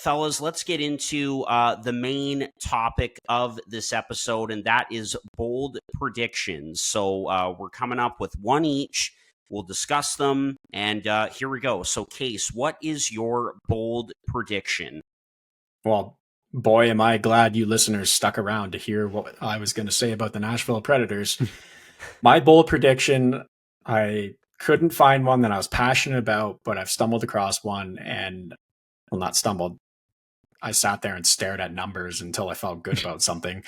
fellas, let's get into the main topic of this episode, and that is bold predictions. So we're coming up with one each. We'll discuss them, and here we go. So, Case, what is your bold prediction? Well, boy, am I glad you listeners stuck around to hear what I was going to say about the Nashville Predators. My bold prediction, I couldn't find one that I was passionate about, but I've stumbled across one and, well, not stumbled. I sat there and stared at numbers until I felt good about something.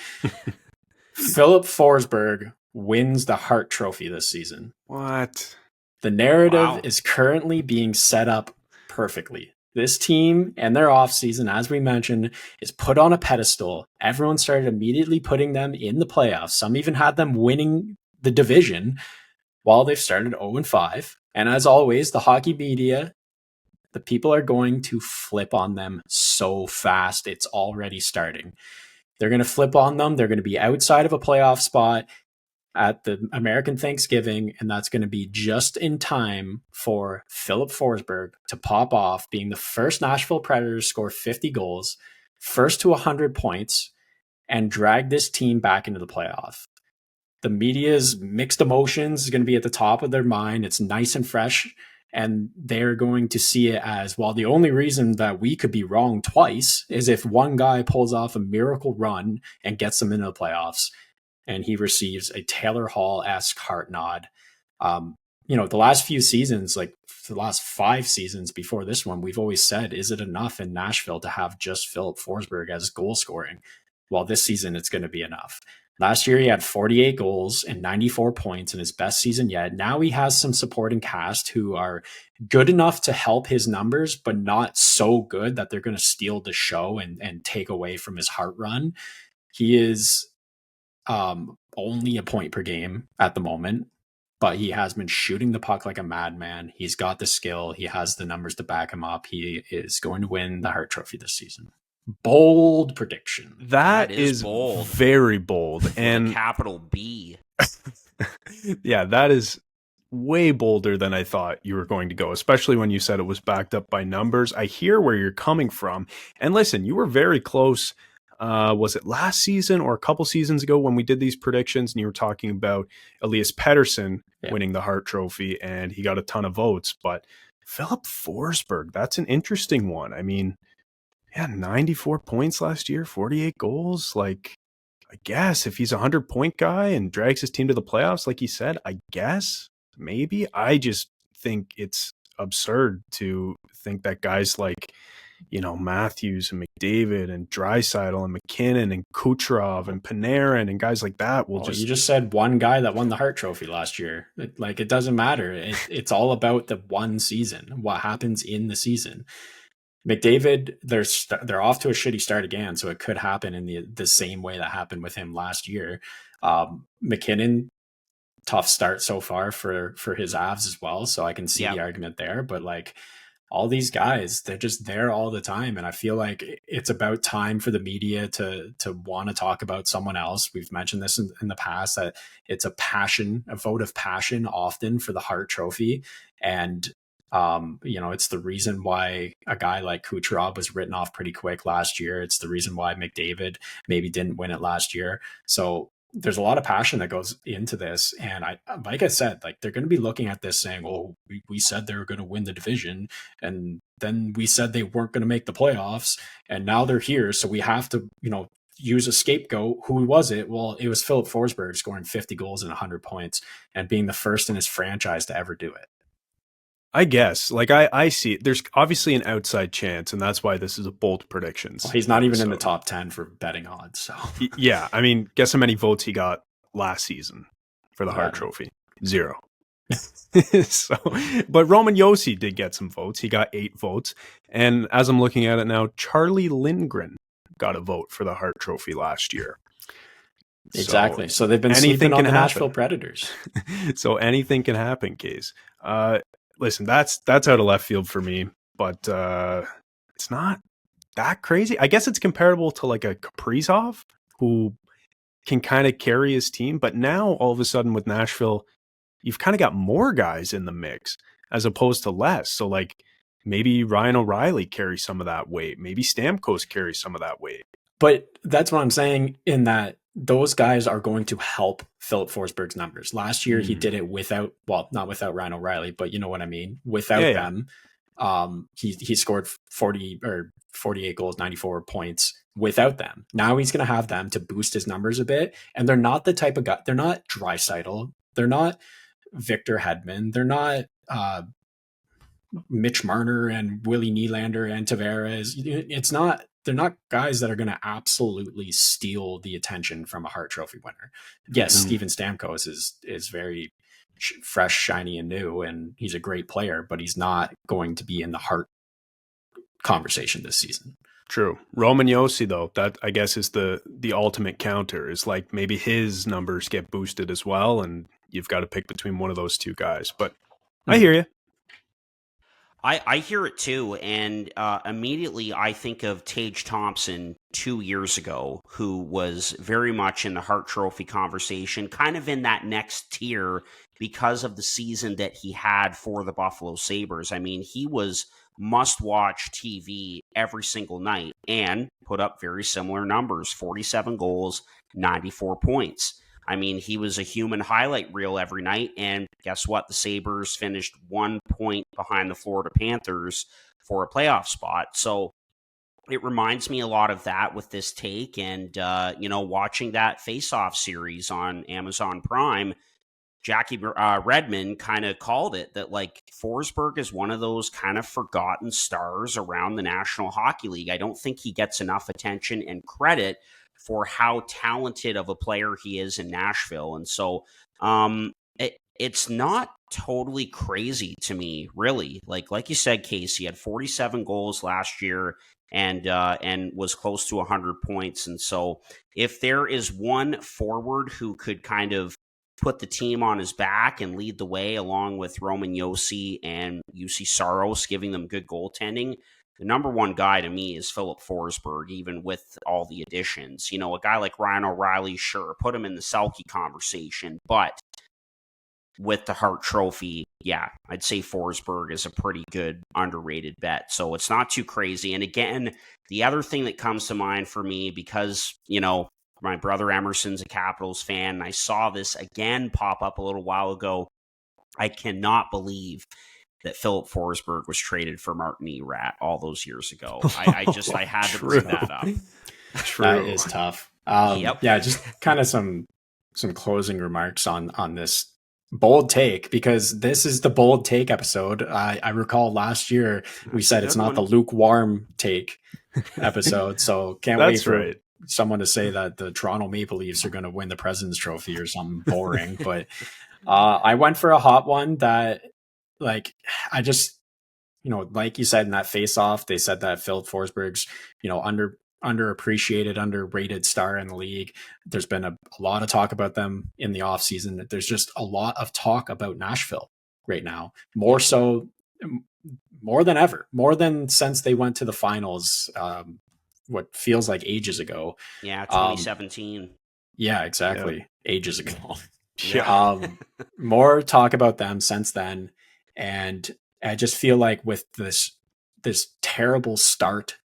Filip Forsberg wins the HART trophy this season. What? The narrative is currently being set up perfectly. This team and their offseason, as we mentioned, is put on a pedestal. Everyone started immediately putting them in the playoffs. Some even had them winning the division while they've started 0-5. And as always, the hockey media, the people are going to flip on them so fast. It's already starting. They're going to flip on them. They're going to be outside of a playoff spot at the American Thanksgiving, and that's going to be just in time for Filip Forsberg to pop off, being the first Nashville Predators to score 50 goals, first to 100 points, and drag this team back into the playoff. The media's mixed emotions is going to be at the top of their mind. It's nice and fresh, and they're going to see it as, well, the only reason that we could be wrong twice is if one guy pulls off a miracle run and gets them into the playoffs, and he receives a Taylor Hall-esque heart nod. The last few seasons, like the last 5 seasons before this one, we've always said, is it enough in Nashville to have just Filip Forsberg as goal scoring? Well, this season, it's going to be enough. Last year, he had 48 goals and 94 points in his best season yet. Now he has some supporting cast who are good enough to help his numbers, but not so good that they're going to steal the show and take away from his heart run. He is only a point per game at the moment, but he has been shooting the puck like a madman. He's got the skill. He has the numbers to back him up. He is going to win the Hart Trophy this season. Bold prediction. That is bold. Very bold. And a capital B. Yeah, that is way bolder than I thought you were going to go, especially when you said it was backed up by numbers. I hear where you're coming from. And listen, you were very close. Was it last season or a couple seasons ago when we did these predictions and you were talking about Elias Pettersson winning the Hart Trophy and he got a ton of votes, but Filip Forsberg, that's an interesting one. I mean, 94 points last year, 48 goals. Like, I guess if he's a 100-point guy and drags his team to the playoffs, like he said, I guess maybe. I just think it's absurd to think that guys like, Matthews and McDavid and Draisaitl and McKinnon and Kucherov and Panarin and guys like that will just... You just said one guy that won the Hart Trophy last year. It doesn't matter. It's all about the one season, what happens in the season. McDavid, they're off to a shitty start again, so it could happen in the same way that happened with him last year. McKinnon, tough start so far for his Avs as well, so I can see the argument there. But all these guys, they're just there all the time, and I feel like it's about time for the media to want to talk about someone else. We've mentioned this in the past, that it's a vote of passion often for the Hart Trophy, and it's the reason why a guy like Kucherov was written off pretty quick last year. It's the reason why McDavid maybe didn't win it last year. So there's a lot of passion that goes into this. And like I said, they're going to be looking at this saying, oh, we said they were going to win the division. And then we said they weren't going to make the playoffs. And now they're here. So we have to, use a scapegoat. Who was it? Well, it was Filip Forsberg scoring 50 goals and 100 points and being the first in his franchise to ever do it. I guess, I see it. There's obviously an outside chance, and that's why this is a bold prediction. Well, he's not even in the top 10 for betting odds. So yeah, I mean, guess how many votes he got last season for the Hart Trophy? 0. But Roman Josi did get some votes. He got 8 votes. And as I'm looking at it now, Charlie Lindgren got a vote for the Hart Trophy last year. Exactly. So they've been sleeping on the Nashville Predators. So anything can happen, Case. Listen, that's out of left field for me, but it's not that crazy. I guess it's comparable to a Kaprizov who can kind of carry his team, but now all of a sudden with Nashville, you've kind of got more guys in the mix as opposed to less. So maybe Ryan O'Reilly carries some of that weight. Maybe Stamkos carries some of that weight. But that's what I'm saying, in that those guys are going to help Filip Forsberg's numbers. Last year, he did it without, well, not without Ryan O'Reilly, but you know what I mean? Without them, he scored 40 or 48 goals, 94 points without them. Now he's going to have them to boost his numbers a bit. And they're not the type of guy, they're not Draisaitl. They're not Victor Hedman. They're not Mitch Marner and Willie Nylander and Tavares. They're not guys that are going to absolutely steal the attention from a Hart Trophy winner. Yes, Steven Stamkos is very fresh, shiny, and new, and he's a great player, but he's not going to be in the Hart conversation this season. True. Roman Josi, though, that I guess is the ultimate counter, is like maybe his numbers get boosted as well, and you've got to pick between one of those two guys. But I hear you. I hear it too, and immediately I think of Tage Thompson 2 years ago, who was very much in the Hart Trophy conversation, kind of in that next tier because of the season that he had for the Buffalo Sabres. I mean, he was must-watch TV every single night and put up very similar numbers, 47 goals, 94 points. I mean, he was a human highlight reel every night, and guess what? The Sabres finished 1 point behind the Florida Panthers for a playoff spot. So it reminds me a lot of that with this take, and, watching that face-off series on Amazon Prime, Jackie Redmond kind of called it that, like, Forsberg is one of those kind of forgotten stars around the National Hockey League. I don't think he gets enough attention and credit for how talented of a player he is in Nashville. And so it's not totally crazy to me, really. Like you said, Casey had 47 goals last year and was close to 100 points. And so if there is one forward who could kind of put the team on his back and lead the way, along with Roman Josi and UC Saros, giving them good goaltending, the number one guy to me is Filip Forsberg, even with all the additions. You know, a guy like Ryan O'Reilly, sure, put him in the Selke conversation, but with the Hart Trophy, yeah, I'd say Forsberg is a pretty good underrated bet. So it's not too crazy. And again, the other thing that comes to mind for me, because, my brother Emerson's a Capitals fan, and I saw this again pop up a little while ago. I cannot believe that Filip Forsberg was traded for Martin Erat all those years ago. I had to bring that up. True. That is tough. Yep. Yeah, just kind of some closing remarks on this bold take, because this is the bold take episode. I recall last year we said it's not the lukewarm take episode, so can't wait for someone to say that the Toronto Maple Leafs are going to win the President's Trophy or something boring. But I went for a hot one that, like, I just, like you said in that face-off, they said that Filip Forsberg's, underappreciated, underrated star in the league. There's been a lot of talk about them in the offseason. There's just a lot of talk about Nashville right now, more than ever, more than since they went to the finals, what feels like ages ago. Yeah, 2017. Yeah, exactly. Yep. Ages ago. Yeah. More talk about them since then. And I just feel like with this terrible start,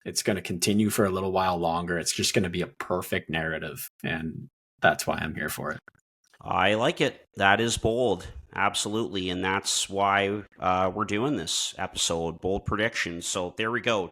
it's going to continue for a little while longer. It's just going to be a perfect narrative. And that's why I'm here for it. I like it. That is bold. Absolutely. And that's why we're doing this episode, Bold Predictions. So there we go.